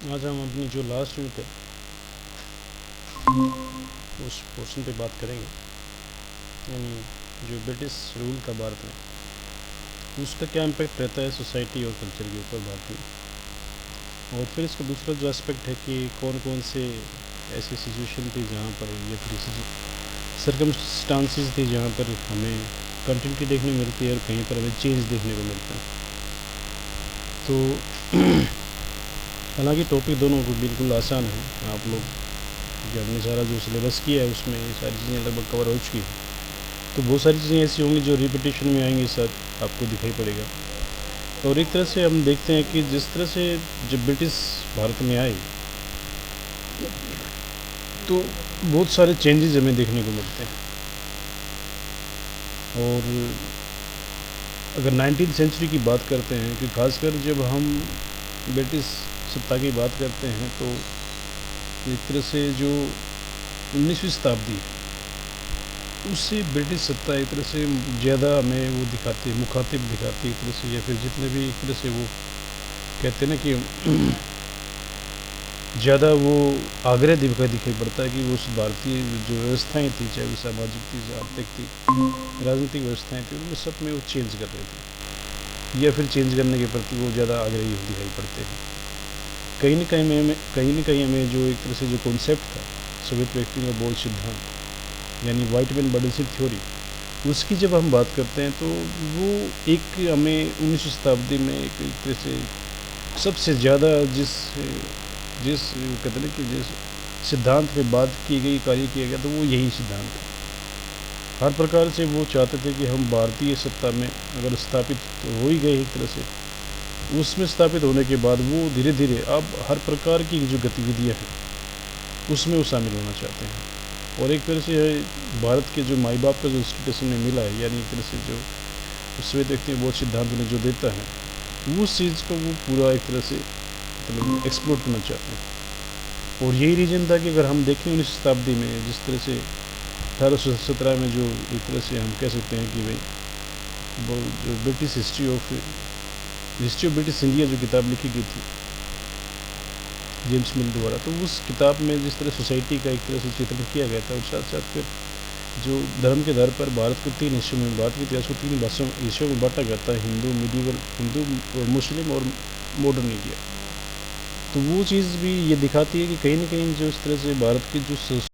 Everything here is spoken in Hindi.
आज हम अपनी जो लास्ट यूनिट है उस पोर्शन पे बात करेंगे, यानी जो ब्रिटिश रूल का भारत में उसका क्या इम्पैक्ट रहता है सोसाइटी और कल्चर के ऊपर भारत में। और फिर इसका दूसरा जो एस्पेक्ट है कि कौन कौन से ऐसी सिचुएशन थी जहाँ पर या फिर सर्कमस्टांसिस थी जहाँ पर हमें कंटिन्यूटी देखने को मिलती है और कहीं पर हमें चेंज देखने को मिलता है। तो हालांकि टॉपिक दोनों को बिल्कुल आसान है, आप लोग जो हमने सारा जो सिलेबस किया है उसमें ये सारी चीज़ें लगभग कवर हो चुकी हैं। तो बहुत सारी चीज़ें ऐसी होंगी जो रिपीटेशन में आएंगी, साथ आपको दिखाई पड़ेगा। और एक तरह से हम देखते हैं कि जिस तरह से जब ब्रिटिश भारत में आए तो बहुत सारे चेंजेस हमें देखने को मिलते हैं। और अगर 19वीं सेंचुरी की बात करते हैं कि खासकर जब हम ब्रिटिश सत्ता की बात करते हैं तो एक तरह से जो 19वीं शताब्दी उससे ब्रिटिश सत्ता एक तरह से ज़्यादा हमें वो दिखाती है, मुखातिब दिखाती है एक तरह से, या फिर जितने भी एक तरह से वो कहते हैं ना कि ज़्यादा वो आग्रह दिखाई पड़ता है कि वो उस भारतीय जो व्यवस्थाएं थी, चाहे वो सामाजिक थी, आर्थिक थी, राजनीतिक व्यवस्थाएं थी, उनमें सब में वो चेंज कर रहे थे या फिर चेंज करने के प्रति वो ज़्यादा आग्रही दिखाई पड़ते हैं। कहीं न कहीं हमें जो एक तरह से जो कॉन्सेप्ट था सोवियत व्यक्ति का बोध सिद्धांत यानी वाइट मैन बर्डनशिप थ्योरी, उसकी जब हम बात करते हैं तो वो एक हमें 19वीं शताब्दी में एक तरह से सबसे ज़्यादा जिस जिस कहते हैं कि जिस सिद्धांत पे बात की गई, कार्य किया गया, तो वो यही सिद्धांत है। हर प्रकार से वो चाहते थे कि हम भारतीय सत्ता में अगर स्थापित तो हो ही गए एक तरह से, उसमें स्थापित होने के बाद वो धीरे धीरे अब हर प्रकार की जो गतिविधियाँ हैं उसमें वो शामिल होना चाहते हैं। और एक तरह से भारत के जो माई बाप का जो स्टेटस उन्हें मिला है, यानी एक तरह से जो श्वेत व्यक्ति बहुत सिद्धांत उन्हें जो देता है, उस चीज़ को वो पूरा एक तरह से मतलब एक्सप्लोर करना चाहते हैं। और यही रीज़न था कि अगर हम देखें 19वीं शताब्दी में जिस तरह से 1817 में जो एक तरह से हम कह सकते हैं कि भाई वो जो British history of British India जो किताब लिखी गई थी जेम्स मिल द्वारा, तो उस किताब में जिस तरह सोसाइटी का एक तरह से चित्रण किया गया था, और साथ साथ फिर जो धर्म के आधार पर भारत को 3 हिस्सों में, भारत के इतिहास को 3 हिस्सों में बांटा गया था, हिंदू और मुस्लिम और मॉडर्न इंडिया। तो वो चीज़ भी ये दिखाती है कि कहीं ना कहीं जो इस तरह से भारत की जो